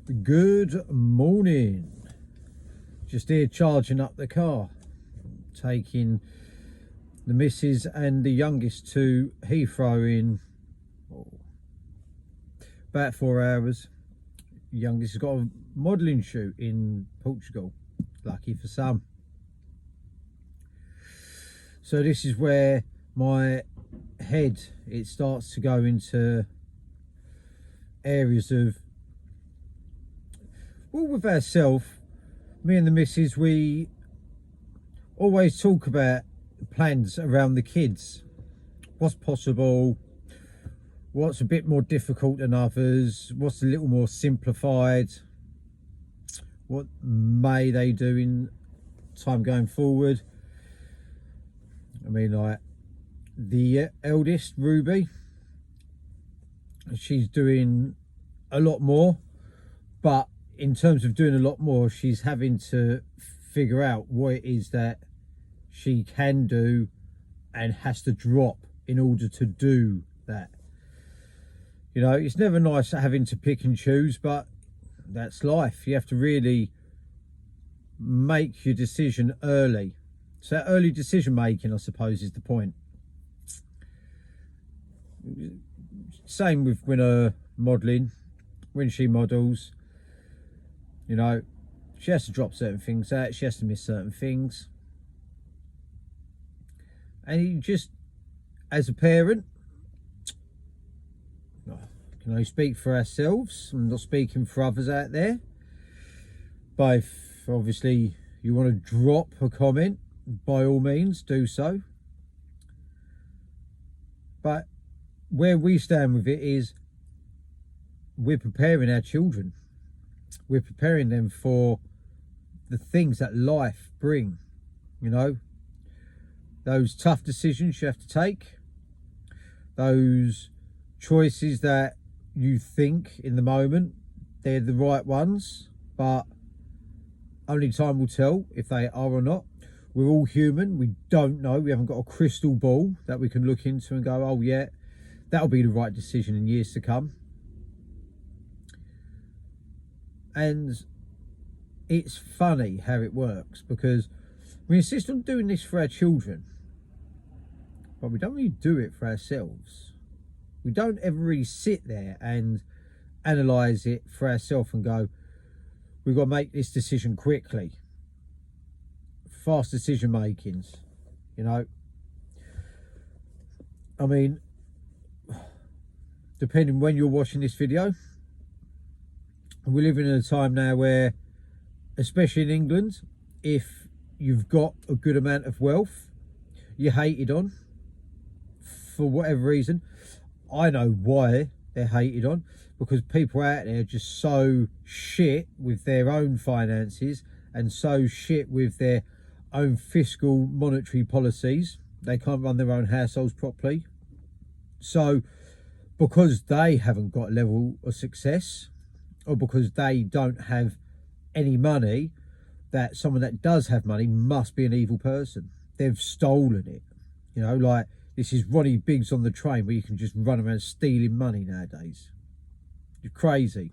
Good morning. Just here charging up the car, taking the missus and the youngest to Heathrow in about 4 hours. Youngest has got a modelling shoot in Portugal, lucky for some. So this is where my head, it starts to go into areas of, well, with ourselves, me and the missus, we always talk about plans around the kids. What's possible, what's a bit more difficult than others, what's a little more simplified, what may they do in time going forward. I mean, like the eldest, Ruby, she's doing a lot more, but in terms of doing a lot more, she's having to figure out what it is that she can do and has to drop in order to do that. You know, it's never nice having to pick and choose, but that's life. You have to really make your decision early. So early decision making, I suppose, is the point. Same with when modelling, when she models. You know, she has to drop certain things out, she has to miss certain things. And you just, as a parent, can only speak for ourselves. I'm not speaking for others out there. But if obviously you want to drop a comment, by all means do so. But where we stand with it is, we're preparing our children. We're preparing them for the things that life bring, you know, those tough decisions you have to take, those choices that you think in the moment they're the right ones, but only time will tell if they are or not. We're all human. We don't know. We haven't got a crystal ball that we can look into and go, oh yeah, that'll be the right decision in years to come. And it's funny how it works, because we insist on doing this for our children, but we don't really do it for ourselves. We don't ever really sit there and analyse it for ourselves and go, we've got to make this decision quickly. Fast decision makings, you know. I mean, depending when you're watching this video, we're living in a time now where, especially in England, if you've got a good amount of wealth, you're hated on for whatever reason. I know why they're hated on, because people out there are just so shit with their own finances and so shit with their own fiscal monetary policies. They can't run their own households properly. So because they haven't got a level of success, or because they don't have any money, that someone that does have money must be an evil person. They've stolen it. You know, like this is Ronnie Biggs on the train, where you can just run around stealing money nowadays. You're crazy.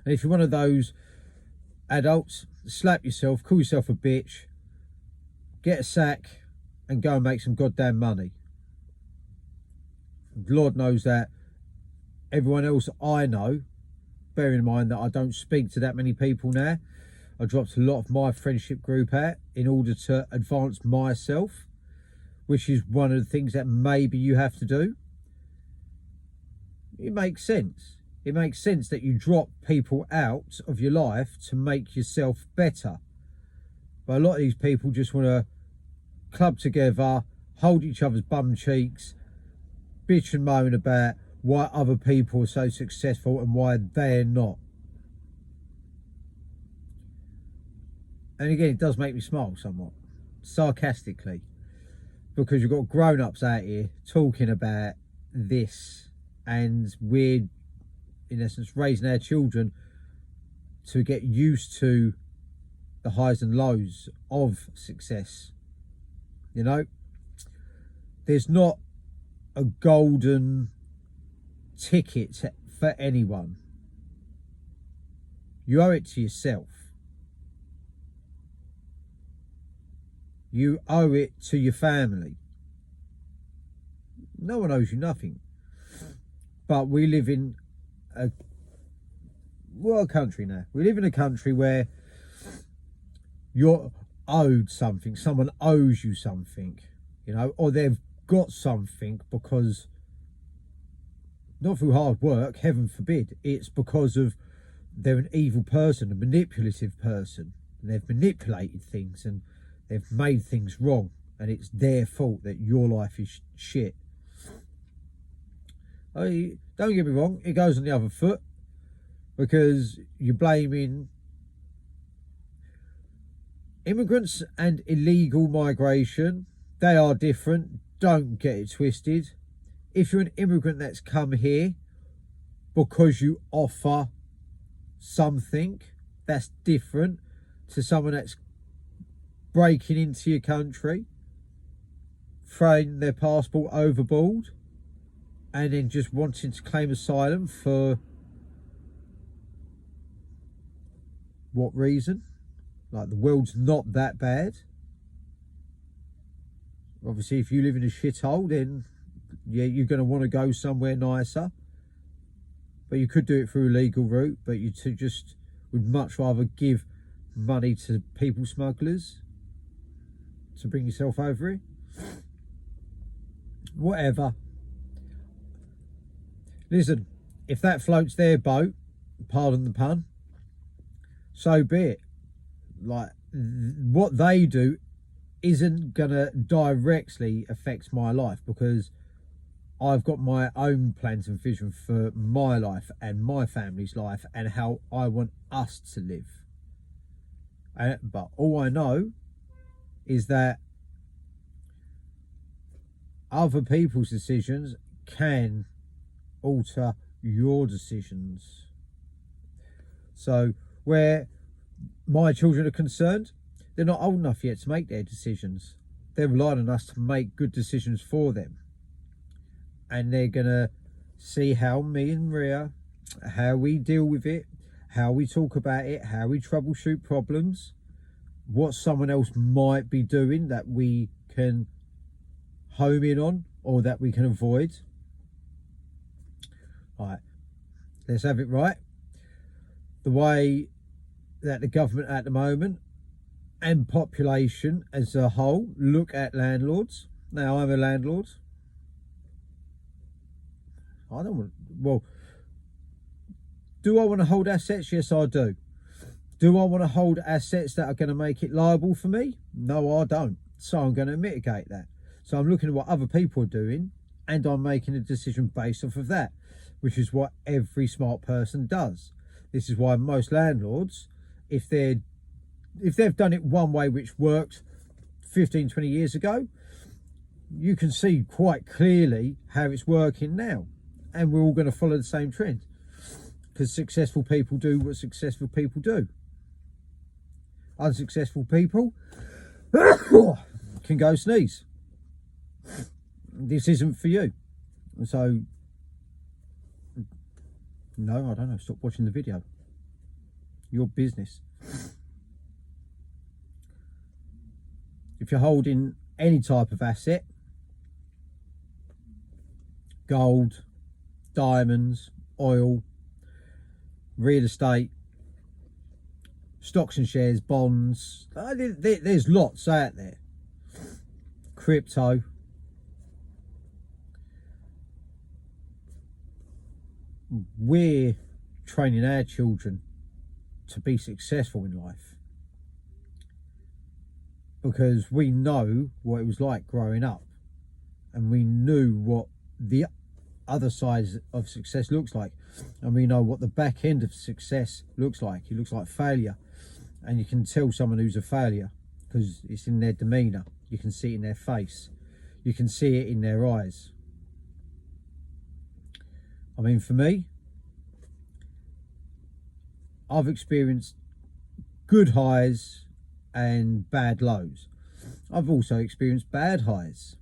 And if you're one of those adults, slap yourself, call yourself a bitch, get a sack and go and make some goddamn money. Lord knows that everyone else I know, bearing in mind that I don't speak to that many people now, I dropped a lot of my friendship group out in order to advance myself, which is one of the things that maybe you have to do. It makes sense. It makes sense that you drop people out of your life to make yourself better. But a lot of these people just want to club together, hold each other's bum cheeks, bitch and moan about why other people are so successful and why they're not. And again, it does make me smile somewhat, sarcastically, because you've got grown-ups out here talking about this, and we're, in essence, raising our children to get used to the highs and lows of success. You know, there's not a golden ticket for anyone. You owe it to yourself. You owe it to your family. No one owes you nothing. But we live in a country now. We live in a country where you're owed something. Someone owes you something, you know, or they've got something because, not through hard work, heaven forbid, it's because of they're an evil person, a manipulative person, and they've manipulated things and they've made things wrong, and it's their fault that your life is shit. Don't get me wrong, it goes on the other foot, because you're blaming immigrants and illegal migration. They are different, don't get it twisted. If you're an immigrant that's come here because you offer something, that's different to someone that's breaking into your country, throwing their passport overboard, and then just wanting to claim asylum for what reason? Like, the world's not that bad. Obviously, if you live in a shithole, then yeah, you're going to want to go somewhere nicer. But you could do it through a legal route, but you just would much rather give money to people smugglers to bring yourself over here. Whatever. Listen, if that floats their boat, pardon the pun, so be it. Like, what they do isn't gonna directly affect my life, because I've got my own plans and vision for my life and my family's life and how I want us to live. But all I know is that other people's decisions can alter your decisions. So where my children are concerned, they're not old enough yet to make their decisions. They're relying on us to make good decisions for them. And they're going to see how me and Maria, how we deal with it, how we talk about it, how we troubleshoot problems, what someone else might be doing that we can home in on or that we can avoid. Right, let's have it right. The way that the government at the moment and population as a whole look at landlords. Now, I'm a landlord. I don't want, well, do I want to hold assets? Yes, I do. Do I want to hold assets that are going to make it liable for me? No, I don't. So I'm going to mitigate that. So I'm looking at what other people are doing, and I'm making a decision based off of that, which is what every smart person does. This is why most landlords, if they've done it one way which worked 15, 20 years ago, you can see quite clearly how it's working now. And we're all going to follow the same trend, because successful people do what successful people do. Unsuccessful people can go sneeze. This isn't for you. So, no, I don't know. Stop watching the video. Your business. If you're holding any type of asset, gold, diamonds, oil, real estate, stocks and shares, bonds, there's lots out there. Crypto. We're training our children to be successful in life, because we know what it was like growing up, and we knew what the other side of success looks like, and we know what the back end of success looks like. It looks like failure, and you can tell someone who's a failure because it's in their demeanor. You can see it in their face, you can see it in their eyes. I mean, for me, I've experienced good highs and bad lows. I've also experienced bad highs.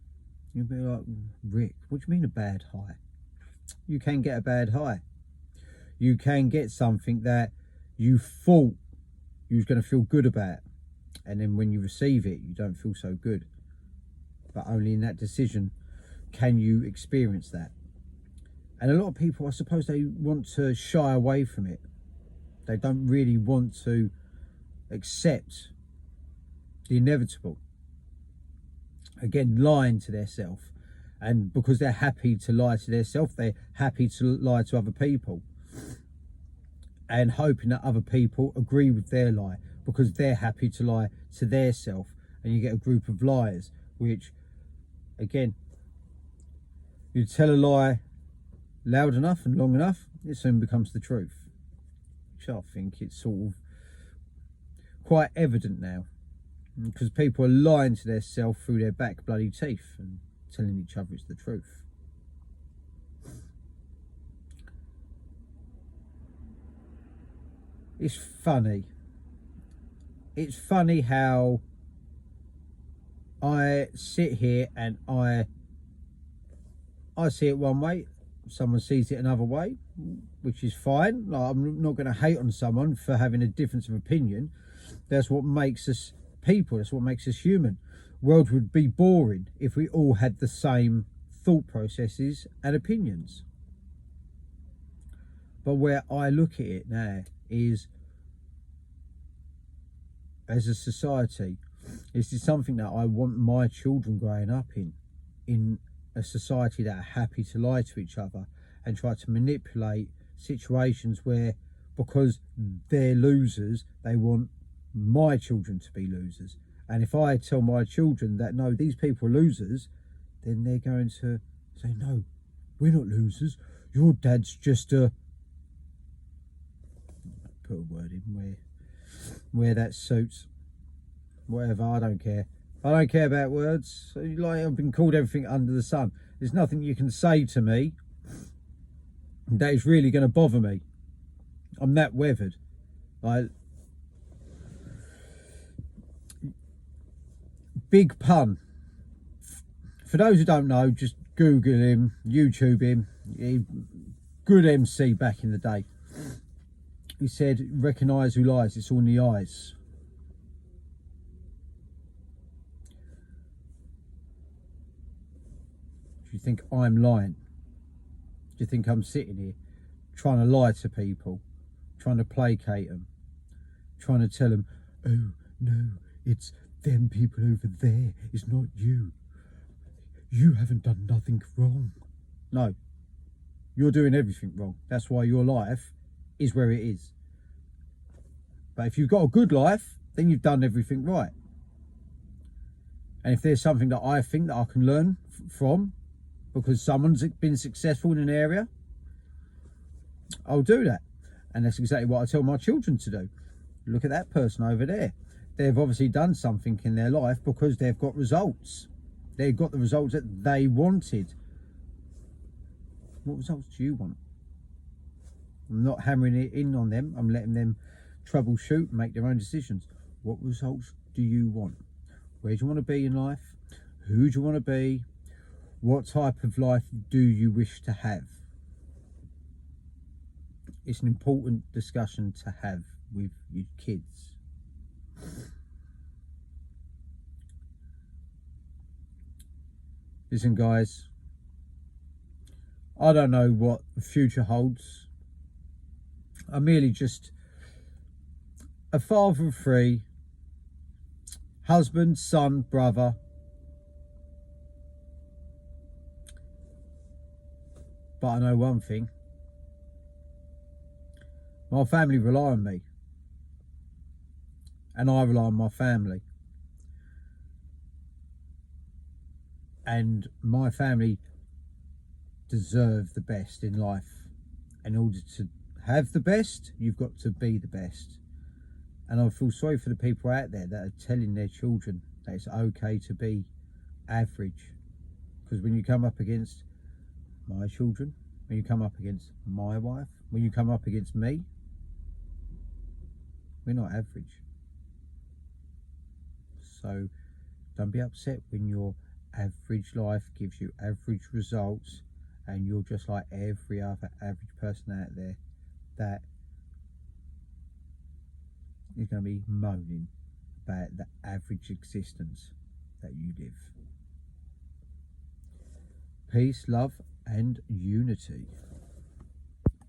You'll be like, Rick, what do you mean a bad high? You can get a bad high. You can get something that you thought you was going to feel good about, and then when you receive it, you don't feel so good. But only in that decision can you experience that. And a lot of people, I suppose, they want to shy away from it. They don't really want to accept the inevitable. Again, lying to their self. And because they're happy to lie to their self, they're happy to lie to other people. And hoping that other people agree with their lie, because they're happy to lie to their self. And you get a group of liars, which, again, you tell a lie loud enough and long enough, it soon becomes the truth. Which I think it's sort of quite evident now, because people are lying to their self through their back bloody teeth and telling each other it's the truth. It's funny. It's funny how I sit here and I see it one way, someone sees it another way, which is fine. Like, I'm not going to hate on someone for having a difference of opinion. That's what makes us people. That's what makes us human. World would be boring if we all had the same thought processes and opinions. But where I look at it now is, as a society, this is something that I want my children growing up in a society that are happy to lie to each other and try to manipulate situations where, because they're losers, they want my children to be losers. And if I tell my children that, no, these people are losers, then they're going to say, no, we're not losers. Your dad's just a... Put a word in where that suits. Whatever, I don't care. I don't care about words. Like, I've been called everything under the sun. There's nothing you can say to me that is really going to bother me. I'm that weathered. Big Pun. For those who don't know, just Google him, YouTube him. Good MC back in the day. He said, recognise who lies, it's all in the eyes. Do you think I'm lying? Do you think I'm sitting here trying to lie to people, trying to placate them, trying to tell them, oh no, it's them people over there, it's not you. You haven't done nothing wrong. No, you're doing everything wrong. That's why your life is where it is. But if you've got a good life, then you've done everything right. And if there's something that I think that I can learn from, because someone's been successful in an area, I'll do that. And that's exactly what I tell my children to do. Look at that person over there. They've obviously done something in their life because they've got results. They've got the results that they wanted. What results do you want? I'm not hammering it in on them. I'm letting them troubleshoot and make their own decisions. What results do you want? Where do you want to be in life? Who do you want to be? What type of life do you wish to have? It's an important discussion to have with your kids. Listen, guys, I don't know what the future holds. I'm merely just a father of three, husband, son, brother. But I know one thing. My family rely on me. And I rely on my family. And my family deserve the best in life. In order to have the best, you've got to be the best. And I feel sorry for the people out there that are telling their children that it's okay to be average. Because when you come up against my children, when you come up against my wife, when you come up against me, we're not average. So don't be upset when your average life gives you average results and you're just like every other average person out there that is going to be moaning about the average existence that you live. Peace, love, and unity.